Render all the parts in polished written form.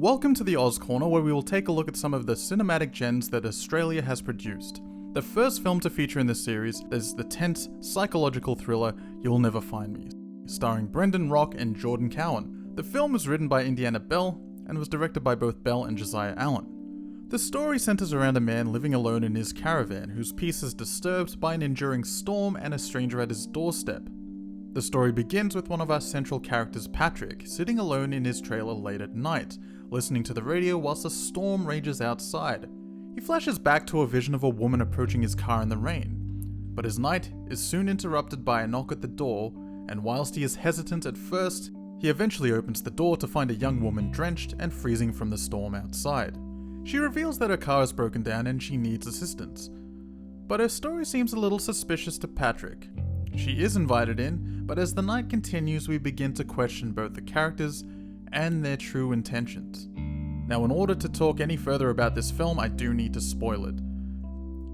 Welcome to the Oz Corner, where we will take a look at some of the cinematic gems that Australia has produced. The first film to feature in this series is the tense, psychological thriller You'll Never Find Me, starring Brendan Rock and Jordan Cowan. The film was written by Indiana Bell and was directed by both Bell and Josiah Allen. The story centers around a man living alone in his caravan, whose peace is disturbed by an enduring storm and a stranger at his doorstep. The story begins with one of our central characters, Patrick, sitting alone in his trailer late at night, listening to the radio whilst a storm rages outside. He flashes back to a vision of a woman approaching his car in the rain, but his night is soon interrupted by a knock at the door, and whilst he is hesitant at first, he eventually opens the door to find a young woman drenched and freezing from the storm outside. She reveals that her car is broken down and she needs assistance, but her story seems a little suspicious to Patrick. She is invited in, but as the night continues, we begin to question both the characters and their true intentions. Now, in order to talk any further about this film, I do need to spoil it.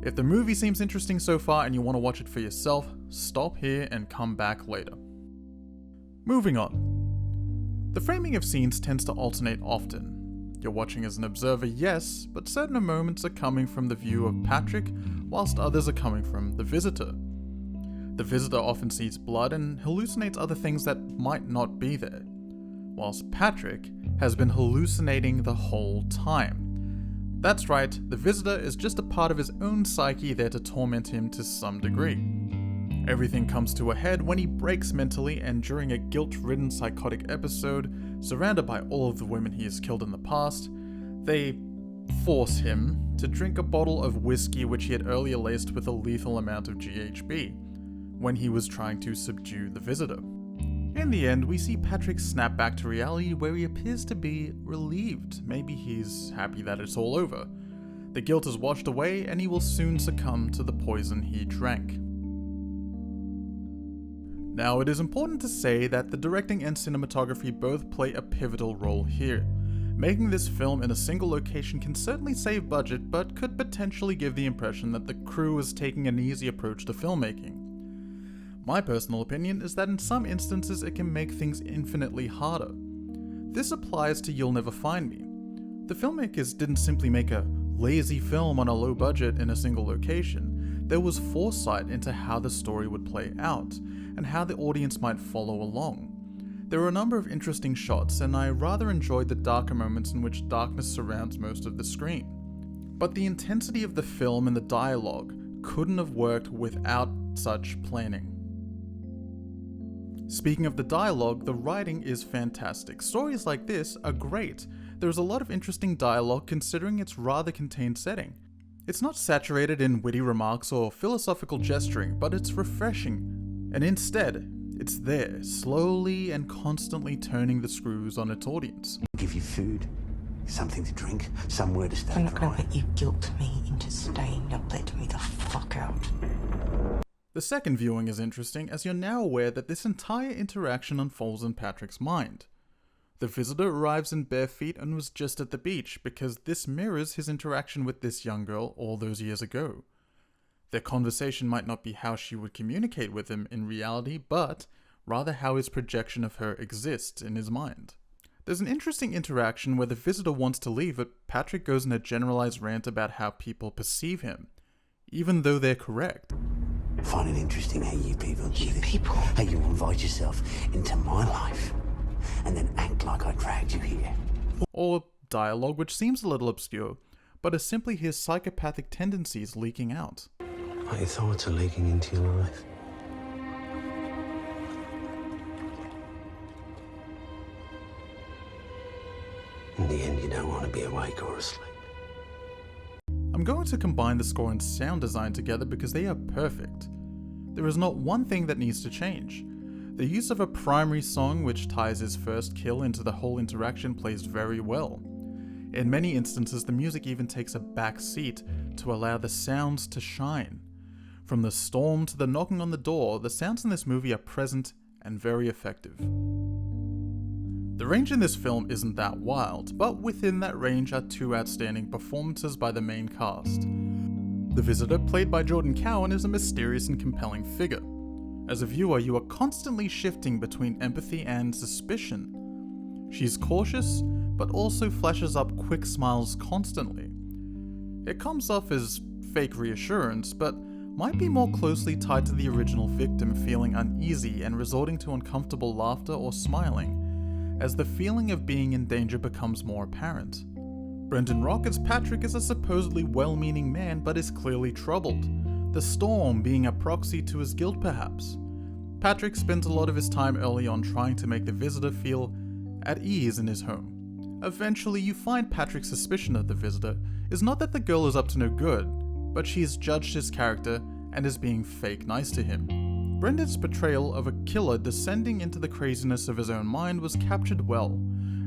If the movie seems interesting so far and you want to watch it for yourself, stop here and come back later. Moving on. The framing of scenes tends to alternate often. You're watching as an observer, yes, but certain moments are coming from the view of Patrick, whilst others are coming from the visitor. The visitor often sees blood and hallucinates other things that might not be there, whilst Patrick has been hallucinating the whole time. That's right, the visitor is just a part of his own psyche there to torment him to some degree. Everything comes to a head when he breaks mentally, and during a guilt-ridden psychotic episode, surrounded by all of the women he has killed in the past, they force him to drink a bottle of whiskey which he had earlier laced with a lethal amount of GHB, when he was trying to subdue the visitor. In the end, we see Patrick snap back to reality where he appears to be relieved. Maybe he's happy that it's all over. The guilt is washed away and he will soon succumb to the poison he drank. Now, it is important to say that the directing and cinematography both play a pivotal role here. Making this film in a single location can certainly save budget, but could potentially give the impression that the crew is taking an easy approach to filmmaking. My personal opinion is that in some instances it can make things infinitely harder. This applies to You'll Never Find Me. The filmmakers didn't simply make a lazy film on a low budget in a single location. There was foresight into how the story would play out, and how the audience might follow along. There were a number of interesting shots, and I rather enjoyed the darker moments in which darkness surrounds most of the screen. But the intensity of the film and the dialogue couldn't have worked without such planning. Speaking of the dialogue, the writing is fantastic. Stories like this are great. There's a lot of interesting dialogue considering its rather contained setting. It's not saturated in witty remarks or philosophical gesturing, but it's refreshing. And instead, it's there, slowly and constantly turning the screws on its audience. Give you food, something to drink, somewhere to stay. I'm not going to let you guilt me into staying. You'll let me the fuck out. The second viewing is interesting as you're now aware that this entire interaction unfolds in Patrick's mind. The visitor arrives in bare feet and was just at the beach because this mirrors his interaction with this young girl all those years ago. Their conversation might not be how she would communicate with him in reality, but rather how his projection of her exists in his mind. There's an interesting interaction where the visitor wants to leave, but Patrick goes in a generalized rant about how people perceive him, even though they're correct. I find it interesting how you people do this. How you invite yourself into my life and then act like I dragged you here. Or dialogue which seems a little obscure, but is simply his psychopathic tendencies leaking out. Like your thoughts are leaking into your life. In the end, you don't want to be awake or asleep. I'm going to combine the score and sound design together because they are perfect. There is not one thing that needs to change. The use of a primary song which ties his first kill into the whole interaction plays very well. In many instances, the music even takes a back seat to allow the sounds to shine. From the storm to the knocking on the door, the sounds in this movie are present and very effective. The range in this film isn't that wild, but within that range are two outstanding performances by the main cast. The visitor, played by Jordan Cowan, is a mysterious and compelling figure. As a viewer, you are constantly shifting between empathy and suspicion. She's cautious, but also flashes up quick smiles constantly. It comes off as fake reassurance, but might be more closely tied to the original victim feeling uneasy and resorting to uncomfortable laughter or smiling, as the feeling of being in danger becomes more apparent. Brendan Rock as Patrick is a supposedly well-meaning man but is clearly troubled, the storm being a proxy to his guilt perhaps. Patrick spends a lot of his time early on trying to make the visitor feel at ease in his home. Eventually you find Patrick's suspicion of the visitor is not that the girl is up to no good, but she has judged his character and is being fake nice to him. Brendan's portrayal of a killer descending into the craziness of his own mind was captured well,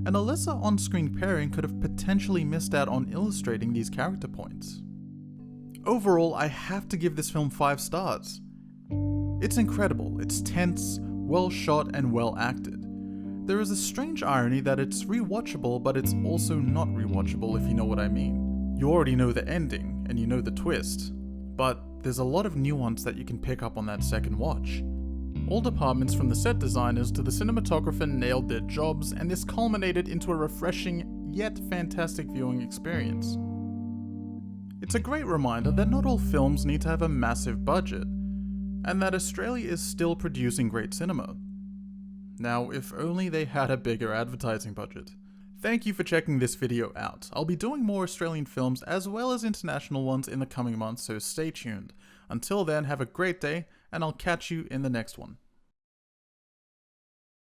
and a lesser on-screen pairing could have potentially missed out on illustrating these character points. Overall, I have to give this film 5 stars. It's incredible, it's tense, well shot and well acted. There is a strange irony that it's rewatchable, but it's also not rewatchable if you know what I mean. You already know the ending, and you know the twist, but there's a lot of nuance that you can pick up on that second watch. All departments from the set designers to the cinematographer nailed their jobs, and this culminated into a refreshing yet fantastic viewing experience. It's a great reminder that not all films need to have a massive budget, and that Australia is still producing great cinema. Now, if only they had a bigger advertising budget. Thank you for checking this video out. I'll be doing more Australian films as well as international ones in the coming months, so stay tuned. Until then, have a great day, and I'll catch you in the next one.